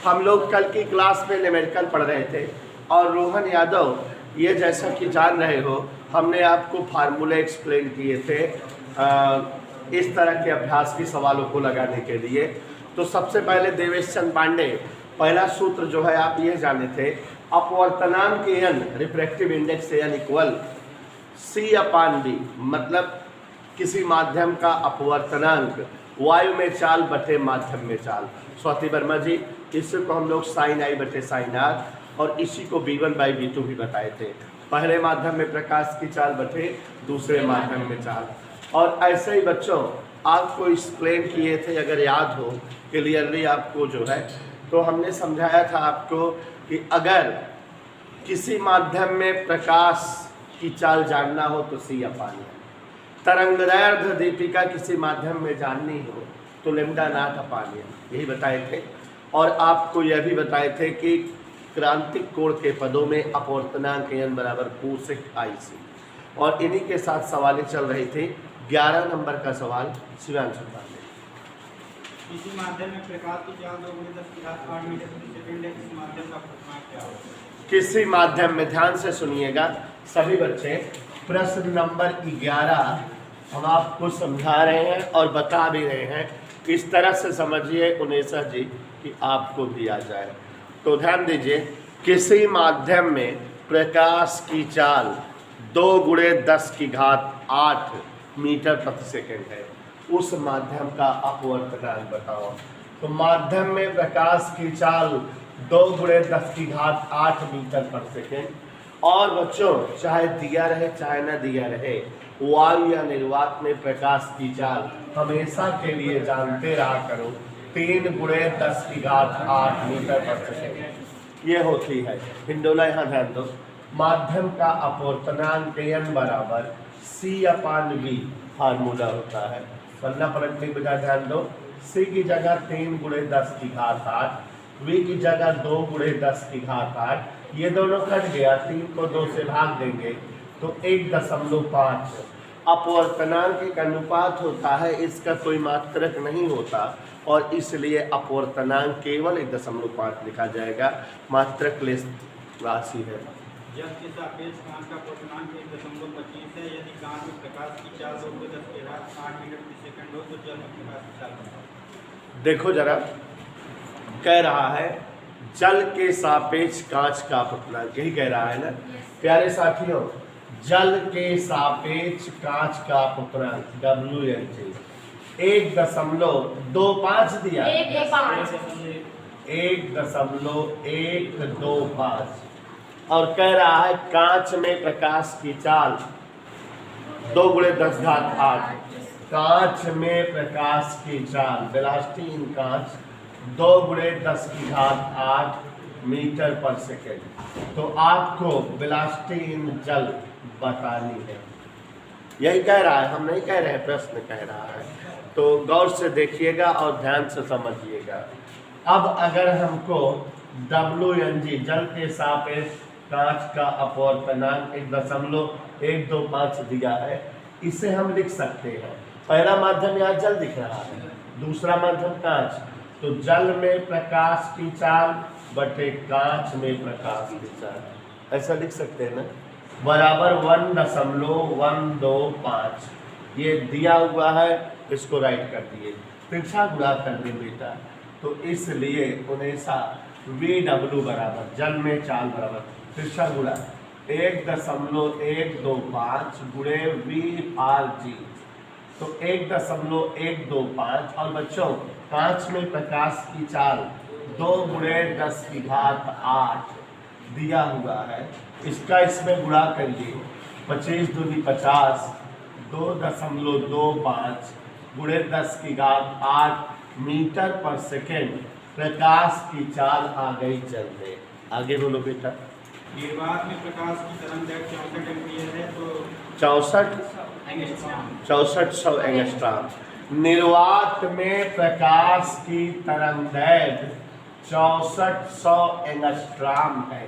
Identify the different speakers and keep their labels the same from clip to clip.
Speaker 1: हम लोग कल की क्लास में न्यूमेरिकल पढ़ रहे थे और रोहन यादव ये जैसा कि जान रहे हो हमने आपको फार्मूले एक्सप्लेन किए थे इस तरह के अभ्यास की सवालों को लगाने के लिए। तो सबसे पहले देवेश चंद पांडे पहला सूत्र जो है आप ये जाने थे, अपवर्तनांक n refractive index n equal c upon B, मतलब किसी माध्यम का अपवर्तनांक वायु में चाल बटे माध्यम में चाल। स्वाति वर्मा जी, इसी को हम लोग साइन आई बटे साइन आर और इसी को V1/V2 भी बताए थे। पहले माध्यम में प्रकाश की चाल बटे दूसरे माध्यम में चाल। और ऐसे ही बच्चों आपको एक्सप्लेन किए थे, अगर याद हो क्लियरली आपको जो है, तो हमने समझाया था आपको कि अगर किसी माध्यम में प्रकाश की चाल जानना हो तो सी अपान है, तरंगदैर्घ्य दीपिका किसी माध्यम में जाननी हो तो लैम्डा नॉट अपान एन, यही बताए थे। और आपको यह भी बताए थे कि क्रांतिक कोण के पदों में अपवर्तनांक n बराबर कोसेक IC। और इन्हीं के साथ सवालें चल रही थी। 11 नंबर का सवाल शिवांशु पांडे।
Speaker 2: किसी माध्यम में प्रकाश की चाल 2×10⁸ मीटर प्रति सेकंड है, इस माध्यम का अपवर्तनांक क्या होगा?
Speaker 1: किसी माध्यम में, ध्यान से सुनिएगा सभी बच्चे, प्रश्न नंबर 11 हम आपको समझा रहे हैं और बता भी रहे हैं। इस तरह से समझिए उनेशा जी कि आपको भी आ जाए। तो ध्यान दीजिए, किसी माध्यम में प्रकाश की चाल 2×10⁸ मीटर प्रति सेकंड है, उस माध्यम का अपवर्तनांक बताओ। तो माध्यम में प्रकाश की चाल 2×10⁸ मीटर पर सेकंड। और बच्चों चाहे दिया रहे चाहे न दिया रहे, वायु या निर्वात में प्रकाश की चाल हमेशा के लिए जानते रहा करो 3×10⁸ मीटर पर सेकंड ये होती है। हिंडोला यहाँ ध्यान दो, माध्यम का अपवर्तनांक n बराबर C अपान V फार्मूला होता है। पन्ना पलटने की बजाय ध्यान दो, C की जगह 3×10⁸, V की जगह 2×10⁸, ये दोनों कट गया, 3 को 2 से भाग देंगे तो 1.5। अपवर्तनांक एक अनुपात होता है, इसका कोई मात्रक नहीं होता और इसलिए अपवर्तनांक केवल 1.5 लिखा जाएगा, मात्रक लेस राशि है।
Speaker 2: जल के सापेक्ष कांच का अपवर्तनांक 1.25 है। यदि कांच में प्रकाश की चाल 2×10⁸ मीटर प्रति सेकंड हो तो जल में प्रकाश की चाल बताओ।
Speaker 1: देखो जरा, कह रहा है जल के सापेक्ष कांच का अपवर्तनांक, यही कह रहा है ना प्यारे साथियों। जल के सापेक्ष कांच का अपवर्तनांक WNT 1.25 दिया, 1.125 और कह रहा है कांच में प्रकाश की चाल 2×10⁸। कांच में प्रकाश की चाल वेलोसिटी इन कांच 2×10⁸ मीटर पर सेकेंड। तो आपको वेलोसिटी इन जल बतानी है, यही कह रहा है, हम नहीं कह रहे हैं, प्रश्न कह रहा है। तो गौर से देखिएगा और ध्यान से समझिएगा। अब अगर हमको WNG जल के सापेक्ष कांच का अपवर्तनांक 1.125 दिया है, इसे हम लिख सकते हैं। पहला माध्यम यहाँ जल दिख रहा है, दूसरा माध्यम कांच, तो जल में प्रकाश की चाल बटे कांच में प्रकाश की चाल, ऐसा लिख सकते हैं ना, बराबर 1.125। ये दिया हुआ है, इसको राइट कर दिए, तिरछा गुणा कर दिए बेटा। तो इसलिए उनेशा VW बराबर जल में चाल बराबर तिरछा गुणा 1.125 गुणे VRG, तो 1.125। और बच्चों कांच में प्रकाश की चाल 2×10⁸ दिया हुआ है, इसका इसमें गुणा करिए, 25 दूनी 50, 2.25 गुणे 10⁸ मीटर पर सेकेंड प्रकाश की चाल आ गई जल में। आगे बोलो बेटा।
Speaker 2: निर्वात में प्रकाश की तरंगदैर्घ्य 64 एम्पीयर है, तो
Speaker 1: 6400 एंगस्ट्रॉम। निर्वात में प्रकाश की तरंगदैर्घ्य 6400 एंगस्ट्रॉम है।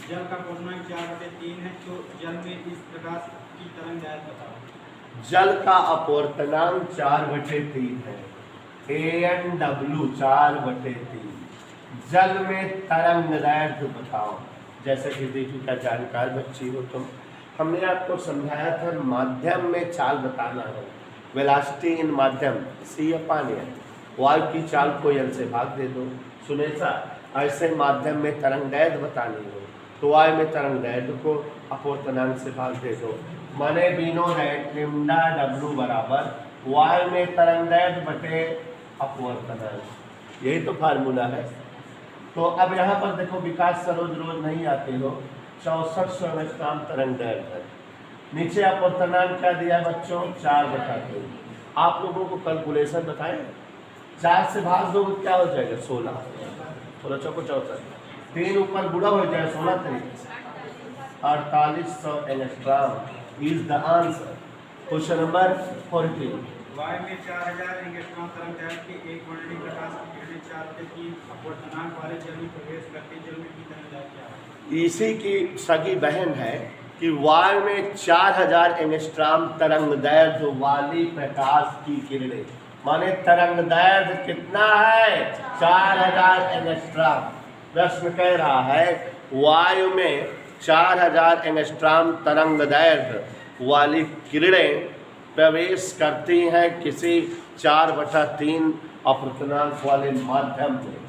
Speaker 2: जल का अपवर्तनांक 4/3 है, तो जल में इस प्रकाश की तरंगदैर्घ्य बताओ।
Speaker 1: जल का अपवर्तनांक 4/3 है, ANW 4/3। जल में तरंग दैर्घ्य बताओ। जैसे कि दीपिका जानकार बच्ची हो तुम, हमने आपको समझाया था माध्यम में चाल बताना है। वेलासिटी इन माध्यम, सी अपान एन, वायु की चाल को एन से भाग दे दो। सुनेसा ऐसे माध्यम में तरंग दैर्घ्य बतानी हो तो वायु में तरंग दैर्घ्य को अपवर्तनांक से भाग दे दो। माने बीनो दैट लिम्डा डब्लू बराबर वायु में तरंग दैर्घ्य बटे अपवर्तनांक। यही तो फार्मूला है। तो अब यहाँ पर देखो विकास सरोज रोज नहीं आते हो, 6400 एंगस्ट्रॉम तरंग दैर्घ्य है। नीचे अपवर्तनांक क्या दिया बच्चों, 4/3। आप लोगों को कैलकुलेशन बताएं, 4 से भाग दो क्या हो जाएगा, 16। 16 चौको 64, 3 ऊपर गुणा हो जाए, 16 3 4800 angstrom is the answer. Question number 14।
Speaker 2: वायु में 4000 एंगस्ट्रॉम तरंग दैर्घ्य के एक वर्णनीय प्रकाश की किरणें 4 से 3 अपवर्तनांक वाले जल में प्रवेश करके जल में की तरंग दैर्घ्य क्या है?
Speaker 1: इसी की सगी बहन है कि वायु में 4000 एंगस्ट्रॉम तरंग दैर्घ्य वाली प्रकाश की किरणें, माने तरंग दैर्घ्य कितना है, 4000 एंगस्ट्रॉम। प्रश्न कह रहा है वायु में 4000 एंगस्ट्रॉम तरंग दैर्घ्य वाली किरणें प्रवेश करती हैं किसी 4/3 अपवर्तनांक वाले माध्यम में,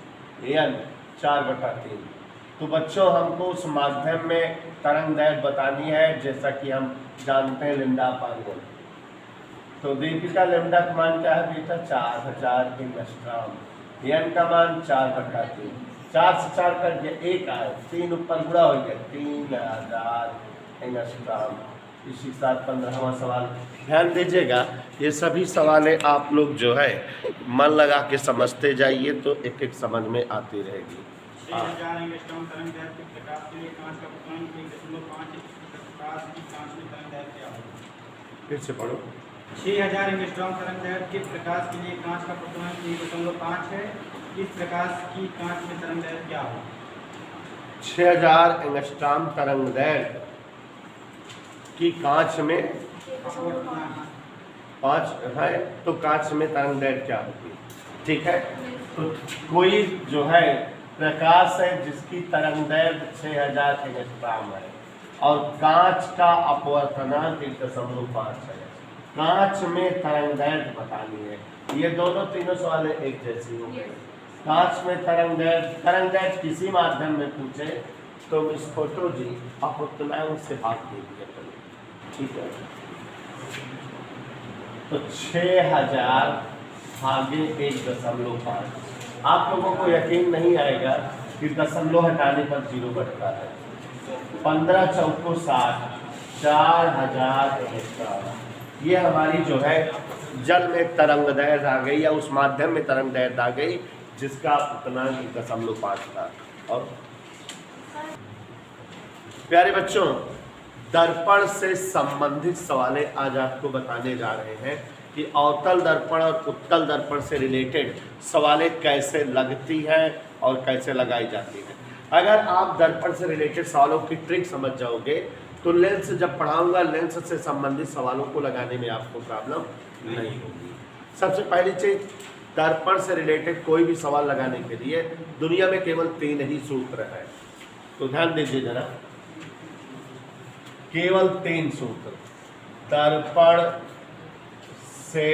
Speaker 1: यानी 4/3। तो बच्चों हमको उस माध्यम में तरंग दैर्घ्य बतानी है, जैसा कि हम जानते हैं लिम्डा अपान एन। तो दीपिका लिम्डा का मान क्या है बेटा, 4000 एंगस्ट्रॉम। एन का मान 4/3। 4 से 4 कर दिया 1 आए, 3 ऊपर गुणा हो गया, 3000 एंगस्ट्रॉम। इसी साथ 15वां सवाल ध्यान दीजिएगा। ये सभी सवालें आप लोग जो है मन लगा के समझते जाइए तो एक एक समझ में आती रहेगी।
Speaker 2: 6000 एंगस्ट्रॉम तरंग दैर्घ्य के प्रकाश के लिए कांच का अपवर्तनांक 1.5 प्रकाश की कांच में तरंग दैर्घ्य क्या होगा?
Speaker 1: फिर से पढ़ो।
Speaker 2: 6000 एंगस्ट्रॉम तरंग दैर्घ्य के प्रकाश के लिए कांच का अपवर्तनांक 1.5 है। इस प्रकाश की कांच में तरंग दैर्घ्य क्या होगा?
Speaker 1: 6000 एंगस्ट्रॉम तरंग दैर्घ्य की कांच में
Speaker 2: अपवर्तनांक
Speaker 1: 5 है तो कांच में तरंग दैर्घ्य क्या होगी, ठीक है। तो कोई जो है प्रकाश है जिसकी तरंग दैर्घ्य 6000 एंगस्ट्रॉम है और कांच का अपवर्तनांक 1.5 है। कांच में तरंग दैर्घ्य बतानी है। ये दोनों तीनों सवाल एक जैसी हो गए। कांच में तरंग दैर्घ्य किसी माध्यम में पूछे तो मिस फोटो जी अपवर्तनांक से भाग दीजिए, ठीक है। तो 6000 भागे 1.5। आप लोगों को यकीन नहीं आएगा कि दशमलव हटाने पर 0 बढ़ता है। 15 चौको 60, 4000 एंगस्ट्रॉम। ये हमारी जो है जल में तरंग दैर्घ्य आ गई या उस माध्यम में तरंग दैर्घ्य आ गई जिसका अपवर्तनांक 1.5 था। और प्यारे बच्चों, दर्पण से संबंधित सवालें आज आपको बताने जा रहे हैं कि अवतल दर्पण और उत्तल दर्पण से रिलेटेड सवालें कैसे लगती हैं और कैसे लगाई जाती हैं। अगर आप दर्पण से रिलेटेड सवालों की ट्रिक समझ जाओगे तो लेंस जब पढ़ाऊंगा लेंस से संबंधित सवालों को लगाने में आपको प्रॉब्लम नहीं होगी। सबसे पहली चीज, दर्पण से रिलेटेड कोई भी सवाल लगाने के लिए दुनिया में केवल 3 ही सूत्र है। तो ध्यान दीजिए जरा, केवल 3 सूत्र दर्पण से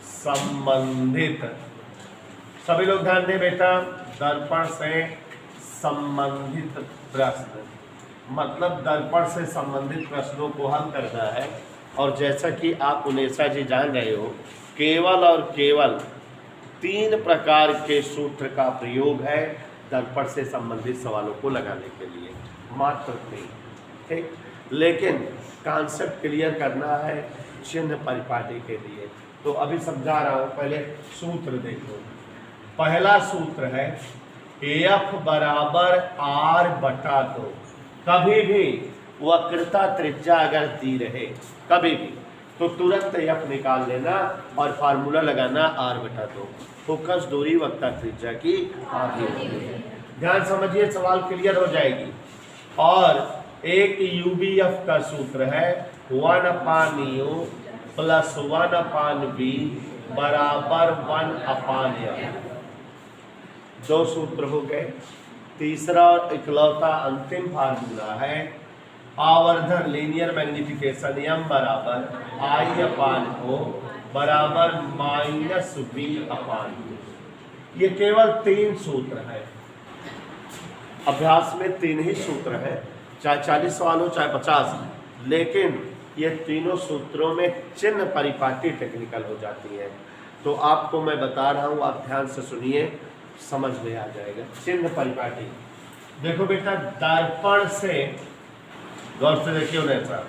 Speaker 1: संबंधित। सभी लोग ध्यान दें बेटा, दर्पण से संबंधित प्रश्न मतलब दर्पण से संबंधित प्रश्नों को हल करना है। और जैसा कि आप उनेशा जी जान रहे हो, केवल और केवल 3 प्रकार के सूत्र का प्रयोग है दर्पण से संबंधित सवालों को लगाने के लिए, मात्र 3, ठीक। लेकिन कॉन्सेप्ट क्लियर करना है चिन्ह परिपाटी के लिए, तो अभी समझा रहा हूँ। पहले सूत्र देखो। पहला सूत्र है F बराबर R/2। कभी भी वक्रता त्रिज्या अगर दी रहे कभी भी तो तुरंत F निकाल लेना और फार्मूला लगाना R/2। फोकस दूरी वक्रता त्रिज्या की आधी होती है। ध्यान समझिए, सवाल क्लियर हो जाएगी। और एक UBF का सूत्र है 1/u + 1/v बराबर 1/f। 2 सूत्र हो गए। तीसरा और इकलौता अंतिम फार्मूला है आवर्धन लीनियर मैग्निफिकेशन m बराबर I/O बराबर -V/U। ये केवल 3 सूत्र है। अभ्यास में 3 ही सूत्र है, चाहे 40 सवाल हो चाहे 50, लेकिन ये तीनों सूत्रों में चिन्ह परिपाटी टेक्निकल हो जाती है। तो आपको मैं बता रहा हूँ, आप ध्यान से सुनिए, समझ में आ जाएगा। चिन्ह परिपाटी देखो बेटा, दर्पण से गौर से देखिए उन्हें सर,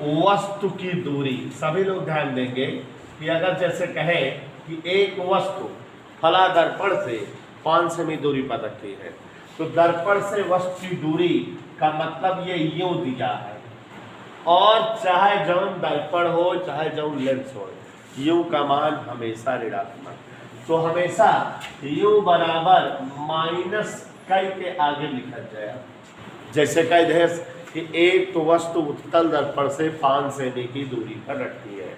Speaker 1: वस्तु की दूरी, सभी लोग ध्यान देंगे कि अगर जैसे कहे कि एक वस्तु फला दर्पण से 5 सेमी दूरी पर रखी है, तो दर्पण से वस्तु की दूरी का मतलब ये यूं दिया है। और चाहे जौन दर्पण हो चाहे जौन लेंस हो, यूं का मान हमेशा ऋणात्मक। तो हमेशा यूं बराबर माइनस कई के आगे लिखा जाए। जैसे कह दे कि एक तो वस्तु उत्तल दर्पण से 5 सेमी की दूरी पर रखती है,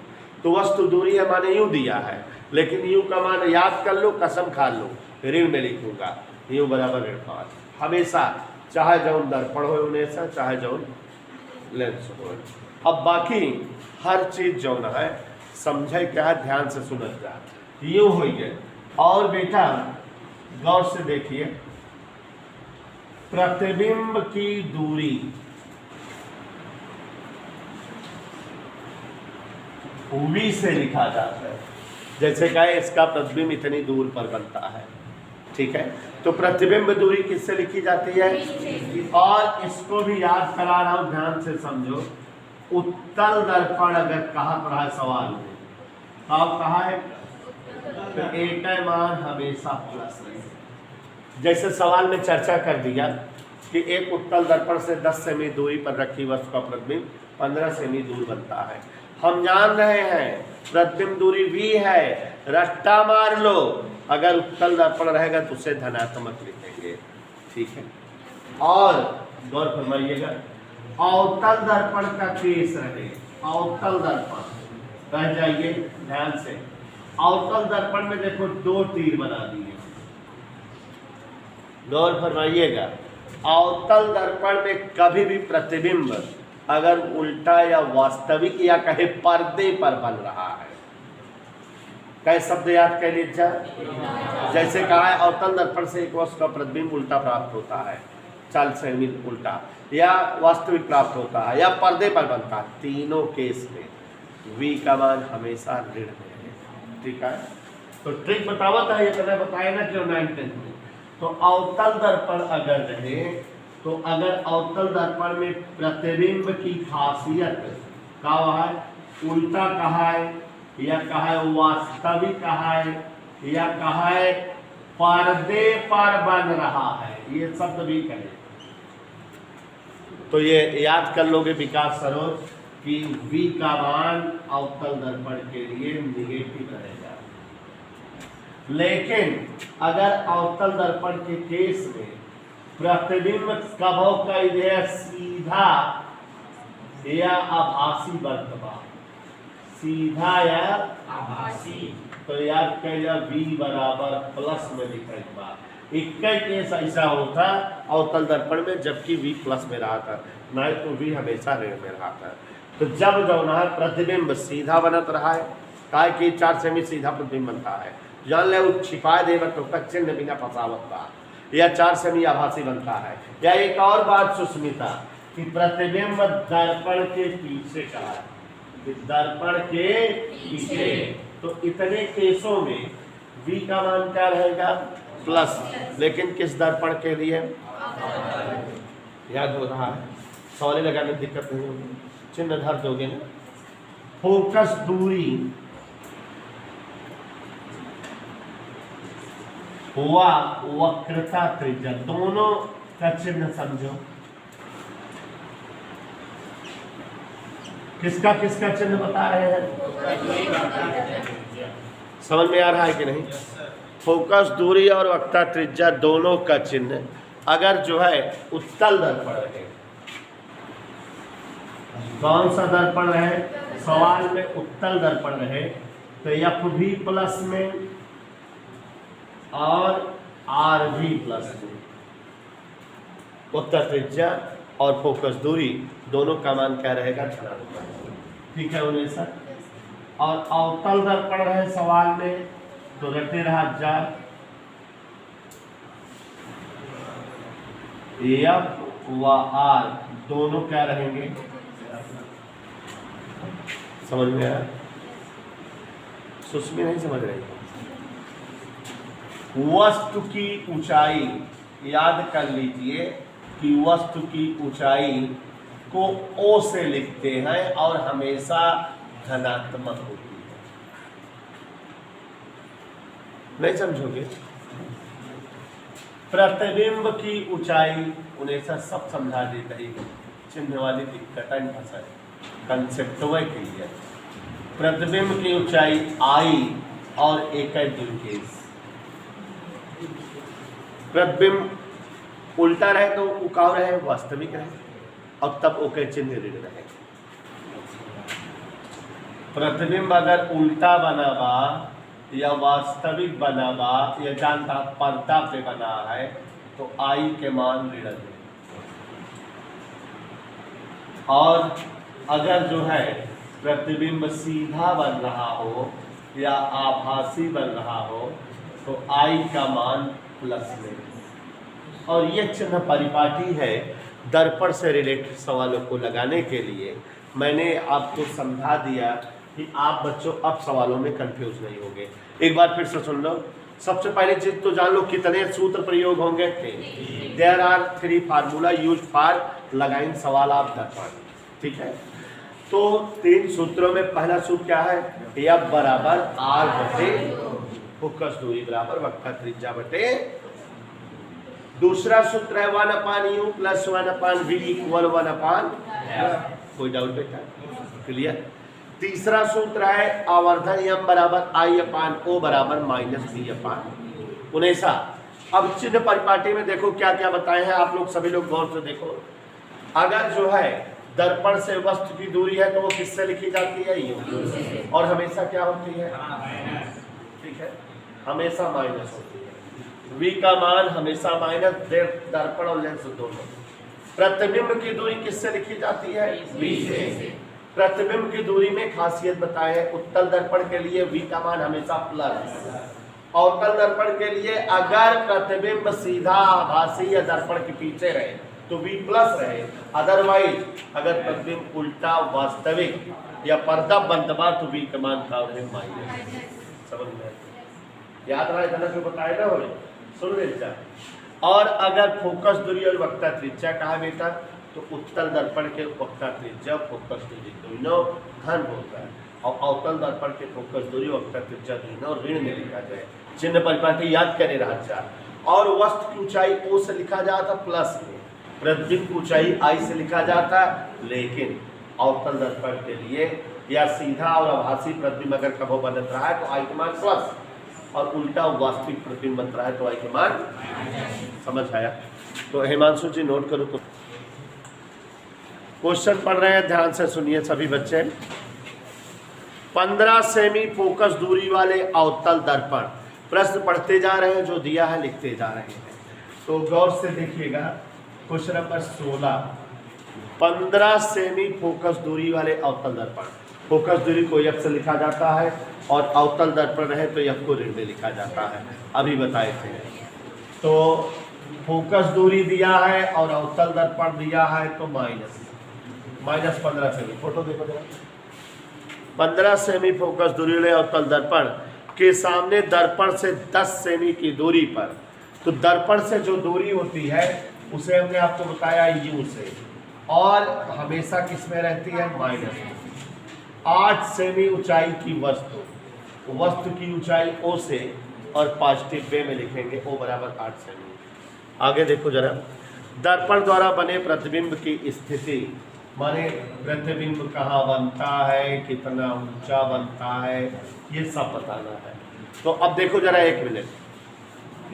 Speaker 1: तो वस्तु दूरी है माने यूं दिया है, लेकिन यूं का मान याद कर लो, कसम खा लो, ऋण में लिखूंगा, यूं बराबर ऋण 5 हमेशा, चाहे जौन दर्पण हो हमेशा, चाहे जौन लेंस हो। अब बाकी हर चीज जौन है समझे क्या, ध्यान से सुन जा, यूं हो गए। और बेटा गौर से देखिए, प्रतिबिंब की दूरी V से लिखा जाता है। जैसे कहे इसका प्रतिबिंब इतनी दूर पर बनता है, ठीक है, तो प्रतिबिंब दूरी किससे लिखी जाती है? और इसको भी याद करा रहा हूं, ध्यान से समझो। उत्तल दर्पण अगर कहा पड़ा है सवाल में, अब कहा है तो एक मान हमेशा प्लस रहे। जैसे सवाल में चर्चा कर दिया कि एक उत्तल दर्पण से 10 सेमी दूरी पर रखी वस्तु का प्रतिबिंब 15 सेमी दूर बनता है। हम जान रहे हैं प्रतिबिंब दूरी V है, रट्टा मार लो, अगर उत्तल दर्पण रहेगा तो उसे धनात्मक लिखेंगे, ठीक है। और गौर फरमाइएगा, अवतल दर्पण का केस रहे, अवतल दर्पण रह जाइए ध्यान से। अवतल दर्पण में देखो 2 तीर बना दिए, गौर फरमाइएगा। अवतल दर्पण में कभी भी प्रतिबिंब अगर उल्टा या वास्तविक या कहे पर्दे पर बन रहा है, कई शब्द याद कर लीजिए। जैसे कहा है अवतल दर्पण से एक वस्तु का प्रतिबिंब उल्टा प्राप्त होता है, 40 सेमी उल्टा, या वास्तविक प्राप्त होता है, या पर्दे पर बनता है। तीनों केस में V का मान हमेशा ऋण में है, ठीक है। तो ट्रिक बतावत है, ये पहले बताए ना क्यों 9th में। तो अवतल दर्पण अगर रहे, तो अगर अवतल दर्पण में प्रतिबिंब की खासियत का है, उल्टा कहा है, या कहा है वास्तविक कहा है, या कहा है पर्दे पर बन रहा है, ये शब्द भी कहे, तो ये याद कर लोगे विकास सरोज कि V का मान अवतल दर्पण के लिए निगेटिव रहेगा। लेकिन अगर अवतल दर्पण के केस में प्रतिबिंब कभो का इधर सीधा या आभासी बर्तवा, सीधा या आभासी, तो याद करिए V बराबर प्लस में लिखा। इक्कीस केस ऐसा होता अवतल दर्पण में जबकि V प्लस में रहा था, नहीं तो V हमेशा ऋण में रहा था। तो जब जो है प्रतिबिंब सीधा बनत रहा है, काहे कि 4 सेमी सीधा प्रतिबिंब बनता है, जान ले वो छिपा दे तो चिन्ह बिना फसावत बा, या 4 सेमी आभासी बनता है। या एक और बात सुस्मिता कि प्रतिबिंब दर्पण के पीछे का है, दर्पण के पीछे, तो इतने केसों में V का मान क्या रहेगा? प्लस। लेकिन किस दर्पण के लिए? याद हो रहा है, सवाल लगाने में दिक्कत नहीं होगी, चिन्ह धर दोगे ना। फोकस दूरी हुआ वक्रता त्रिज्या, दोनों का चिन्ह समझो। किसका किसका चिन्ह बता रहे हैं? समझ में आ रहा है कि नहीं? फोकस दूरी और वक्रता त्रिज्या दोनों का चिन्ह अगर जो है उत्तल दर्पण रहे, कौन सा दर्पण रहे? सवाल में उत्तल दर्पण रहे तो FV प्लस में और आर भी प्लस में। उत्तर त्रिज्या और फोकस दूरी दोनों का मान क्या रहेगा, धनात्मक। ठीक है उन्हें सर। और अवतल दर्पण रहे सवाल में तो रटे रहा जा एफ व आर दोनों क्या रहेंगे, समझ में आया? सुस्मी नहीं समझ रही। वस्तु की ऊंचाई, याद कर लीजिए कि वस्तु की ऊंचाई को ओ से लिखते हैं और हमेशा धनात्मक होती है। नहीं समझोगे? प्रतिबिंब की ऊंचाई, उन्हें सब समझा देता ही, चिन्ह वाली दिक्कत है, फंसा कंसेप्ट के लिए। प्रतिबिंब की ऊंचाई आई और एक द्विकेश। प्रतिबिंब उल्टा रहे तो उकाव रहे, वास्तविक रहे, और तब ओके चिन्ह ऋण रहे। प्रतिबिंब अगर उल्टा बना बा या वास्तविक बना बा या जानता पर्दा पे बना है तो आई के मान ऋण है। और अगर जो है प्रतिबिंब सीधा बन रहा हो या आभासी बन रहा हो तो आई का मान प्लस में। और ये चिन्ह परिपाटी है दर्पण से रिलेटेड सवालों को लगाने के लिए। मैंने आपको समझा दिया कि आप बच्चों अब सवालों में कंफ्यूज नहीं होंगे। एक बार फिर से सुन लो। सबसे पहले चीज तो जान लो कितने सूत्र प्रयोग होंगे। There are 3 formula used for लगाइन सवाल ऑफ दर्पण। ठीक है, तो 3 सूत्रों में पहला सूत्र क्या है, एफ बराबर आर बटे फोकस दूरी बराबर वक्र त्रिज्या बटे। दूसरा सूत्र है 1/u plus 1/v equal 1/f। कोई डाउट बेटा? क्लियर। तीसरा सूत्र है आवर्धन m बराबर I/O बराबर -b/। 19। अब चिन्ह परिपाटी में देखो क्या क्या बताए हैं आप लोग, सभी लोग गौर से देखो। अगर जो है दर्पण से वस्तु की दूरी है तो वो किससे लिखी जाती है, यू। और हमेशा क्या होती है, ठीक है, हमेशा माइनस होती है। v का मान हमेशा माइनस, दर्पण और लेंस दोनों। प्रतिबिंब की दूरी किससे लिखी जाती है, v से। प्रतिबिंब की दूरी में खासियत बताए है, उत्तल दर्पण के लिए v का मान हमेशा प्लस, अवतल दर्पण के लिए अगर प्रतिबिंब सीधा आभासी या दर्पण के पीछे रहे तो v प्लस रहे, अदरवाइज अगर प्रतिबिंब उल्टा वास्तविक या पर्दा बंदबा तो v का मान था माइनस। समझ में याद रहा इतना जो बताया ना होने, सुन ले। और अगर फोकस दूरी और वक्र त्रिज्या कहा बेटा तो उत्तल दर्पण के वक्र त्रिज्या फोकस दूरी दोनों धन होता है और अवतल दर्पण के फोकस दूरी वक्र त्रिज्या दोनों ऋण में लिखा जाए। चिन्ह परिपाटी याद करे रहा। और वस्तु की ऊंचाई ओ से लिखा जाता प्लस में, प्रतिबिंब की ऊंचाई आई से लिखा जाता, लेकिन अवतल दर्पण के लिए या सीधा और आभासी प्रतिबिंब अगर कभो बदल रहा है तो आई के मान प्लस, और उल्टा वास्तविक प्रतिबिंब बन रहा है तो आई के मान। समझ आया? तो हिमांशु जी नोट करो। तो क्वेश्चन पढ़ रहे हैं, ध्यान से सुनिए सभी बच्चे। 15 सेमी फोकस दूरी वाले अवतल दर्पण, प्रश्न पढ़ते जा रहे हैं, जो दिया है लिखते जा रहे हैं। तो गौर से देखिएगा क्वेश्चन नंबर 16। 15 सेमी फोकस दूरी वाले अवतल दर्पण, फोकस दूरी को एफ से लिखा जाता है और अवतल दर्पण रहे तो एफ को ऋण में लिखा जाता है, अभी बताए थे। तो फोकस दूरी दिया है और अवतल दर्पण दिया है तो -15 सेमी। फोटो देखो जरा। 15 सेमी फोकस दूरी वाले अवतल दर्पण के सामने दर्पण से 10 सेमी की दूरी पर, तो दर्पण से जो दूरी होती है उसे हमने आपको बताया यू से, और हमेशा किस में रहती है, माइनस। 8 सेमी ऊंचाई की वस्तु, वस्तु की ऊंचाई ओ से, और पॉजिटिव वे में लिखेंगे ओ बराबर 8 सेमी। आगे देखो जरा। दर्पण द्वारा बने प्रतिबिंब की स्थिति, माने प्रतिबिंब कहाँ बनता है, कितना ऊंचा बनता है, ये सब बताना है। तो अब देखो जरा 1 मिनट,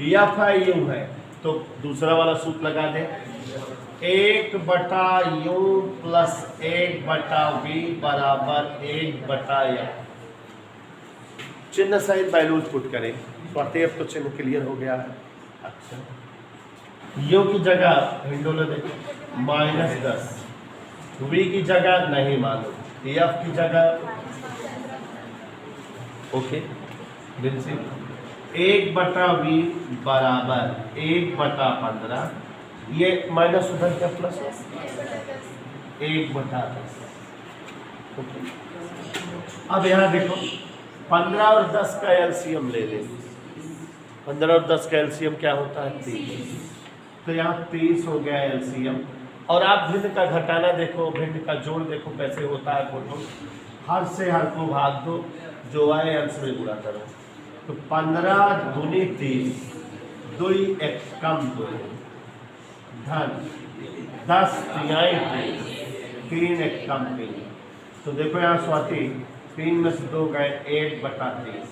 Speaker 1: एफ है यू है तो दूसरा वाला सूत्र लगा दे, 1/u प्लस 1/v बराबर 1/f। चिन्ह सहित वैल्यूज पुट करें, स्वतः तो चिन्ह क्लियर हो गया है। अच्छा, यू की जगह हिंडोला देखो -10, वी की जगह नहीं मालूम, एफ की जगह ओके बिल्कुल 1/v बराबर 1/15, ये माइनस उधर क्या प्लस है 1/10। ओके, अब यहाँ देखो 15 और 10 का एलसीएम ले लेंगे। 15 और 10 का एलसीएम क्या होता है 30, तो यहाँ 30 हो गया एलसीएम। और आप भिन्न का घटाना देखो, भिन्न का जोड़ देखो कैसे होता है फोटो, हर से हर को भाग दो, जो आए अंश में गुणा करो। तो 15 दूनी 30, 2 एक कम 2 धन 10 तिहाई 3 एक कम 3। तो देखो यहाँ स्वाति 3 में से 2 गए 1/30,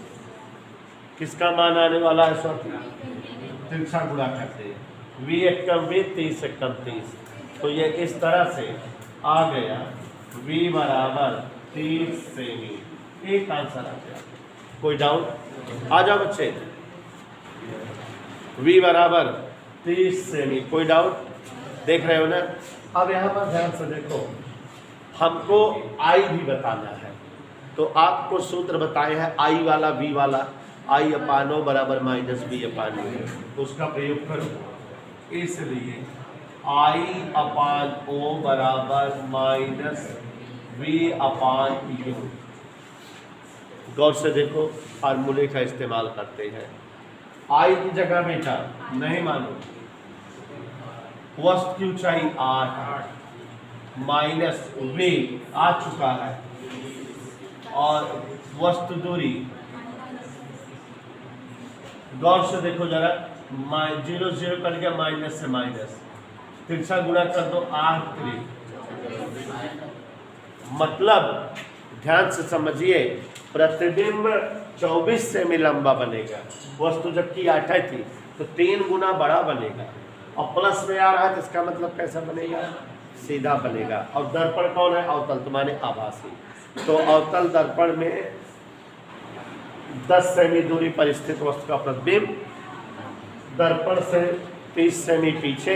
Speaker 1: किसका मान आने वाला है स्वाति, तिरछा गुणा करते हैं, v एक कम 20, 30 एक कम 30, तो ये इस तरह से आ गया v बराबर 30 सेमी। एक आंसर आ गया, कोई डाउट? आ जाओ बच्चे, v बराबर 30 सेमी, कोई डाउट? देख रहे हो ना? अब यहाँ पर ध्यान से देखो, हमको i भी बताना है, तो आपको सूत्र बताए हैं i वाला v वाला, I/O बराबर -V/O, उसका प्रयोग करो। इसलिए I/O बराबर -V/U। गौर से देखो, फार्मूले का इस्तेमाल करते हैं। I की जगह बेटा नहीं मालूम, वस्तु की ऊंचाई 8 माइनस V आ चुका है, और वस्तु दूरी गौर से देखो जरा, 0 0 कर गया, माइनस से माइनस, तिरछा गुणा कर दो 8 3, मतलब ध्यान से समझिए, प्रतिबिंब 24 सेमी लंबा बनेगा, वस्तु जबकि 8 थी तो 3 गुना बड़ा बनेगा, और प्लस में आ रहा है तो इसका मतलब कैसा बनेगा, सीधा बनेगा। और दर्पण कौन है, अवतल, तुम्हारे आभासी, तो अवतल दर्पण में 10 सेमी दूरी पर स्थित वस्तु का प्रतिबिंब दर्पण से 30 सेमी पीछे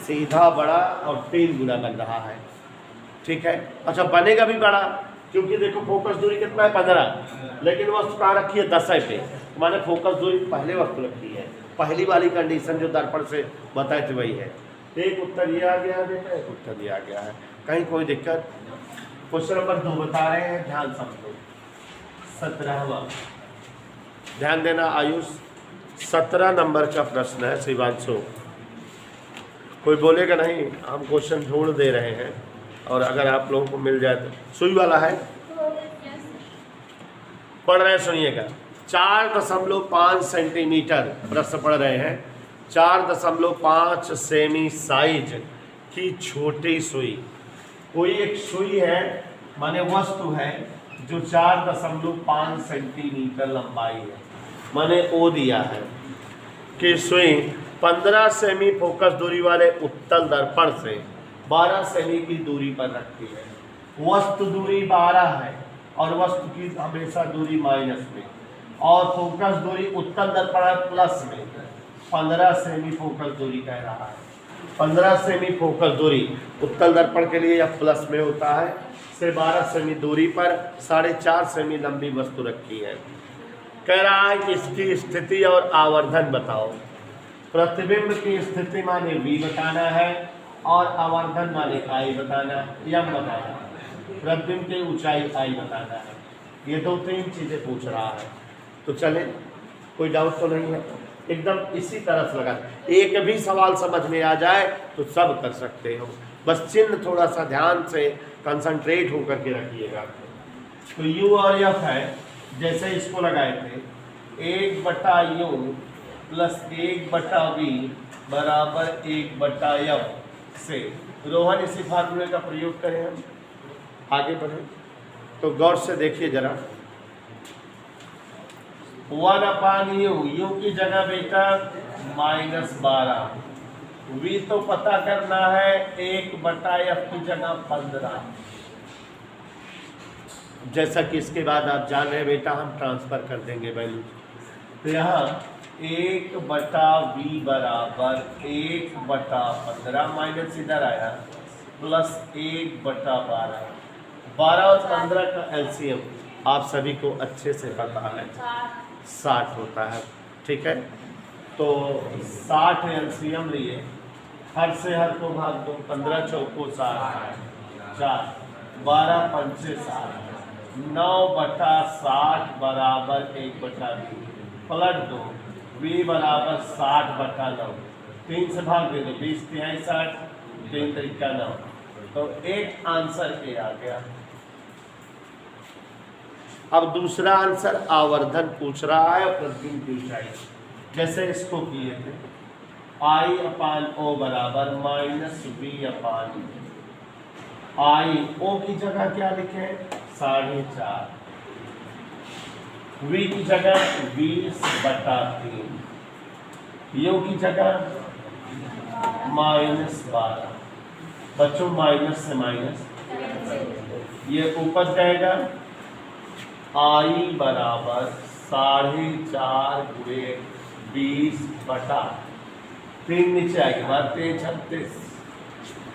Speaker 1: सीधा बड़ा और 3 गुना बन रहा है, ठीक है। अच्छा, बनेगा भी बड़ा, क्योंकि देखो फोकस दूरी कितना है 15, लेकिन वस्तु कहाँ रखी है 10 पे, माने फोकस दूरी पहले वस्तु रखी है, पहली वाली कंडीशन जो दर्पण से बताए थे वही है। एक उत्तर ये आ गया बेटा, एक उत्तर ये आ गया है, कहीं कोई दिक्कत? क्वेश्चन नंबर 2 बता रहे हैं, ध्यान समझो। 17वां, ध्यान देना आयुष, 17 नंबर का प्रश्न है शिवांशु। कोई बोलेगा नहीं, हम क्वेश्चन ढूंढ दे रहे हैं, और अगर आप लोगों को मिल जाए तो। सुई वाला है, पढ़ रहे हैं, सुनिएगा। 4.5 सेंटीमीटर प्रश्न पढ़ रहे हैं, 4.5 सेमी साइज की छोटी सुई, कोई एक सुई है, माने वस्तु है जो 4.5 सेंटीमीटर लंबाई है, माने ओ दिया है कि सुई 15 सेमी फोकस दूरी वाले उत्तल दर्पण से 12 सेमी की दूरी पर रखती है। वस्तु दूरी 12 है और वस्तु की हमेशा दूरी माइनस में, और फोकस दूरी उत्तल दर्पण है प्लस में, 15 सेमी फोकस दूरी कह रहा है। 15 सेमी फोकस दूरी उत्तल दर्पण के लिए यह प्लस में होता है, से 12 सेमी दूरी पर 4.5 सेमी लंबी वस्तु रखी है। कह रहा है कि इसकी स्थिति और आवर्धन बताओ। प्रतिबिंब की स्थिति माने V बताना है, और आवर्धन माने I बताना है, M बताना है। प्रतिबिंब की ऊंचाई I बताना है। ये 2-3 चीजें पूछ रहा है, तो चले, कोई डाउट तो नहीं है, एकदम इसी तरह से लगा। एक भी सवाल समझ में आ जाए तो सब कर सकते हो, बस चिन्ह थोड़ा सा ध्यान से कंसंट्रेट होकर के रखिएगा। तो U और F है, जैसे इसको लगाए थे 1/U प्लस 1/V बराबर 1/F से, रोहन इसी फार्मूले का प्रयोग करें, हम आगे बढ़े तो गौर से देखिए जरा। 1/U, U की जगह बेटा -12, V तो पता करना है, 1/F की जगह 15, जैसा कि इसके बाद आप जान रहे हैं बेटा, हम ट्रांसफर कर देंगे वैल्यू। तो यहाँ 1/v बराबर 1/15 माइनस इधर आया प्लस 1/12। 12 और 15 का एलसीएम आप सभी को अच्छे से पता है 60 होता है, ठीक है। तो 60 एलसीएम लिए, हर से हर को भाग दो, 15 चौको 60, 4, 12 पंचे 60, 9/60 बराबर 1/20, पलट दो, v बराबर 60/9, 3 से भाग दे दो, 20 तिहाई 60, 3 तरीका 9। तो एक आंसर ए आ गया। अब दूसरा आंसर आवर्धन पूछ रहा है, प्रतिबिंब की ऊंचाई, जैसे इसको किए थे I/O बराबर -v/, I O की जगह क्या लिखे 4.5, v की जगह 20/3, U की जगह -12। बच्चों माइनस से माइनस ये ऊपर जाएगा, I बराबर 4.5 गुणे 20/3 नीचे आएगी बात 36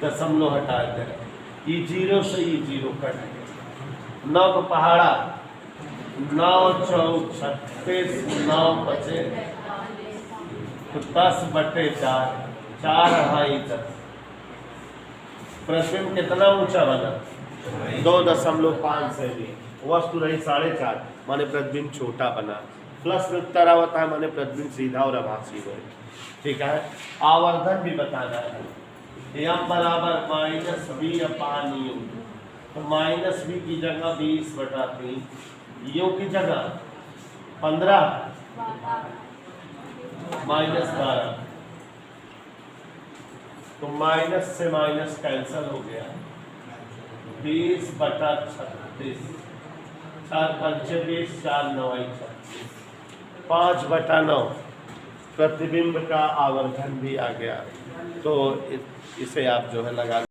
Speaker 1: दशमलव हटा दे, ये 0 से ये 0 कट गया। 9 को पहाड़ा 9 चौक 36, 9 बचे तो 10/4, 4/2 प्रतिबिंब कितना ऊंचा बना 2.5 से भी, वस्तु रही 4.5 माने प्रतिबिंब छोटा बना, प्लस में उत्तर होता है माने प्रतिबिंब सीधा और आभासी हो, ठीक है। आवर्धन भी बताना है, m बराबर -v/u, तो -v की जगह 20/3, u की जगह 15 -12, तो माइनस से माइनस कैंसिल हो गया, 20/36, 4 पंचे 20, 4 9 36, 5/9 प्रतिबिंब का आवर्धन भी आ गया। तो इसे आप जो है लगा